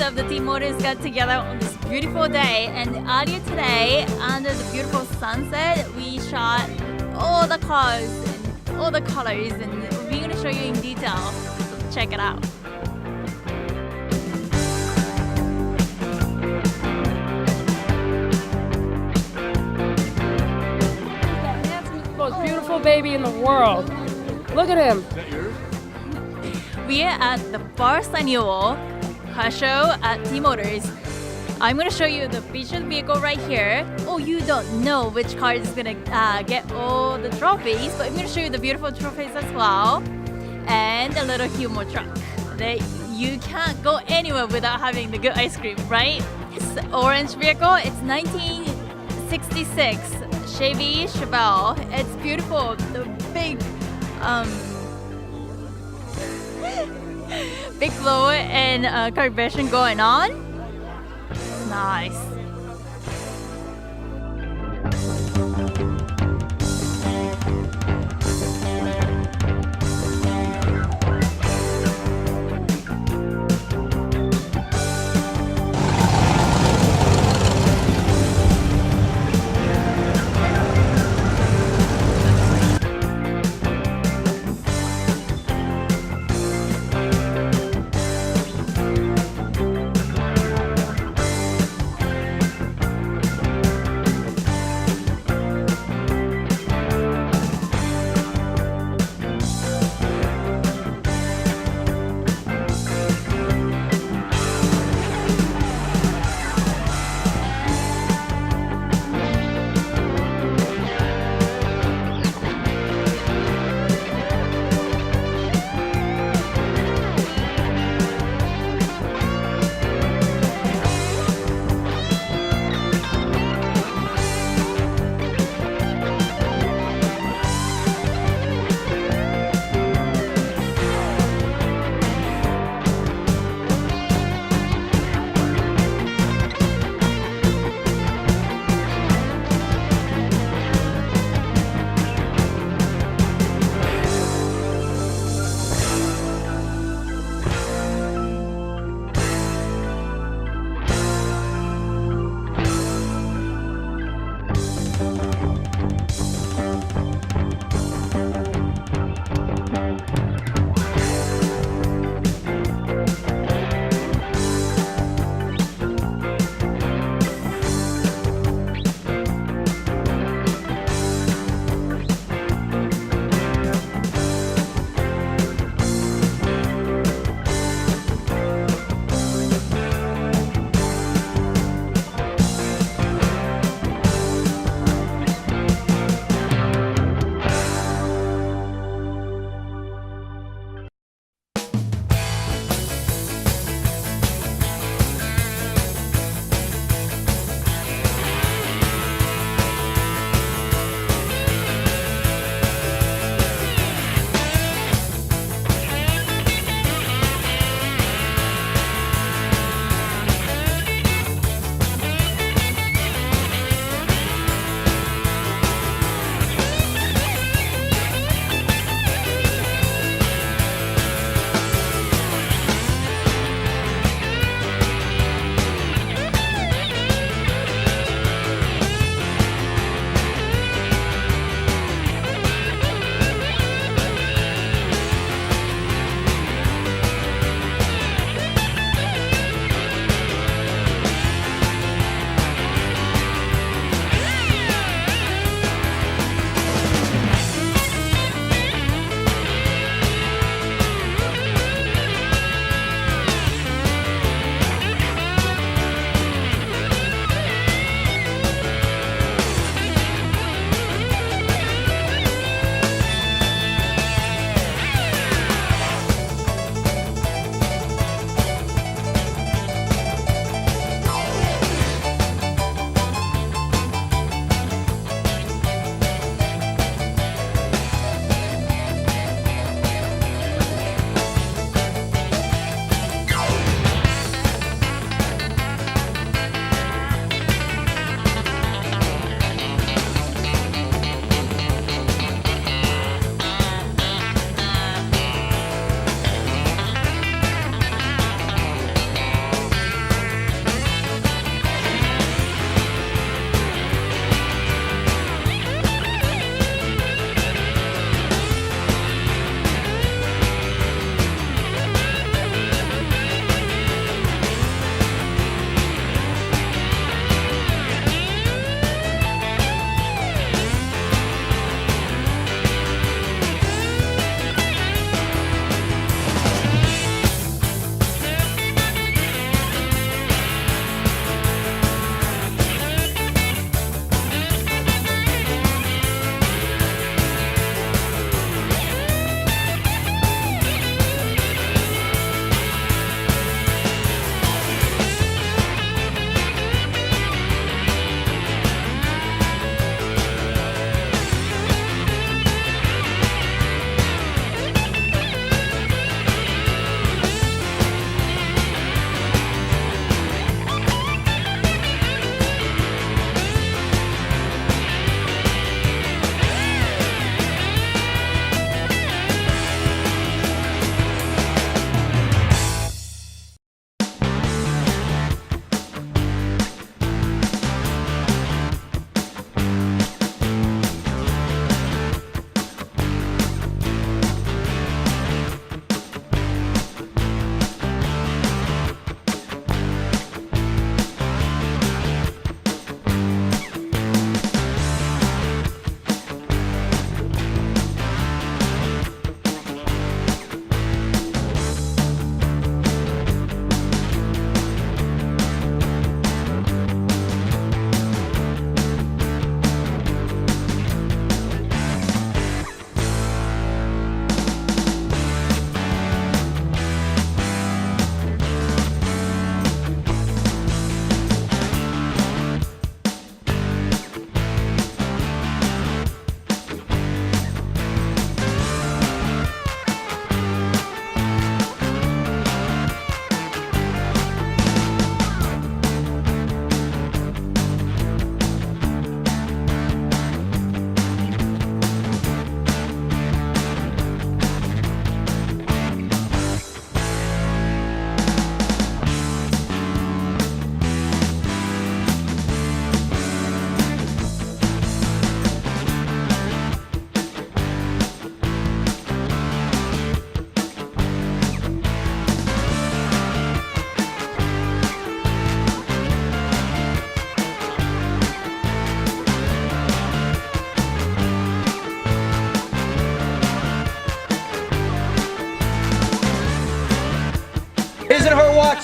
of the team motors got together on this beautiful day, and earlier today, under the beautiful sunset, we shot all the cars and all the colors, and we're going to show you in detail. So check it out. Most beautiful baby in the world. Look at him. Is that yours? We are at the first annual car show at T Motors. I'm going to show you the featured vehicle right here. Oh, you don't know which car is going to get all the trophies, but I'm going to show you the beautiful trophies as well. And a little humor truck. You can't go anywhere without having the good ice cream, right? This orange vehicle, it's 1966 Chevy Chevelle. It's beautiful. The big big flow and calibration going on. Nice.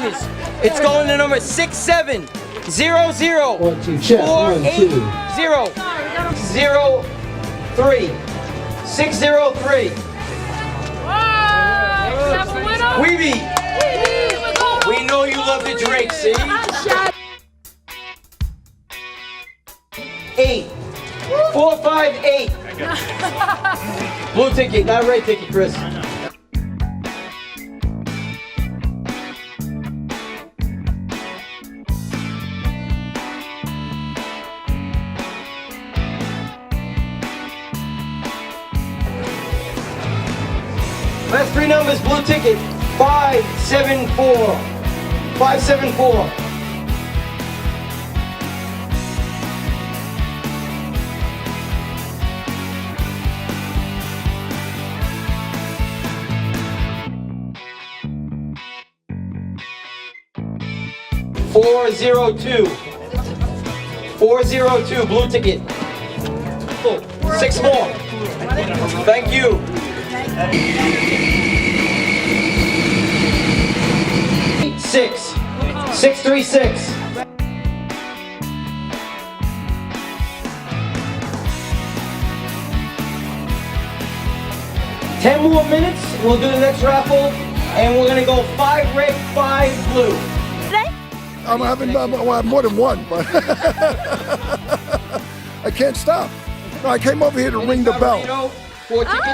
matches. It's going to number 6700 48003 603. Weeby, we know you love the drink, see? 8458. Blue ticket, not a red ticket, Chris. Last three numbers, blue ticket, 574. 574. $402. 402, blue ticket. Oh, 6 more. Thank you. 636. 10 more minutes, we'll do the next raffle, and we're gonna go 5 red, 5 blue. I'm having more than one, but I can't stop. No, I came over here to ring the bell. 4 tickets.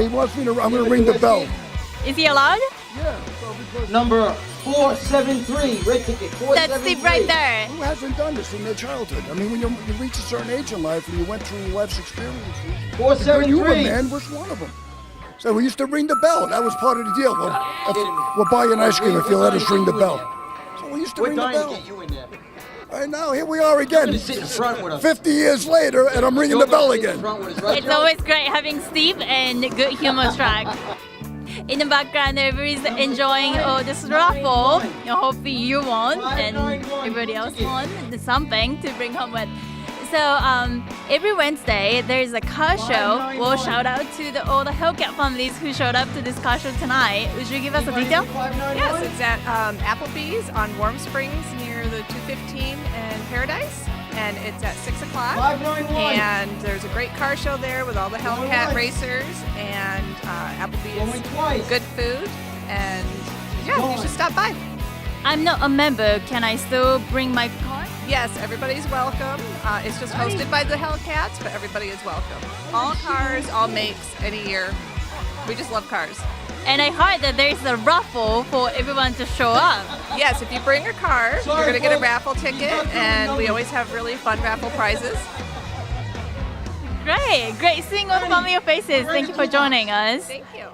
He wants me to. I'm gonna ring the bell. Is he allowed? Yeah. Number 473, red ticket. 473. That's Steve right there. Who hasn't done this in their childhood? I mean, when you reach a certain age in life and you went through life's experiences, 473. you were, man, was one of them. So we used to ring the bell. That was part of the deal. We'll buy you an ice cream if you let us ring the bell. So we used to ring the bell. To get you in there. Right now, here we are again. You're gonna sit in front with us. 50 years later, and I'm ringing the bell again. It's always great having Steve and good humor track. In the background, everybody's enjoying this raffle. Hopefully you won and everybody else won something to bring home with. So every Wednesday there's a car show. We'll shout out to all the Hellcat families who showed up to this car show tonight. Would you give us a detail? Yes, it's at Applebee's on Warm Springs near the 215 and Paradise. And it's at 6 o'clock. 591. And there's a great car show there with all the Hellcat racers and Applebee's good food. And yeah, you should stop by. I'm not a member. Can I still bring my car? Yes, everybody's welcome. It's just hosted by the Hellcats, but everybody is welcome. All cars, all makes, any year. We just love cars. And I heard that there's a raffle for everyone to show up. Yes, if you bring your car, you're going to get a raffle ticket, and we always have really fun raffle prizes. Great seeing all the familiar faces. Thank you for joining us. Thank you.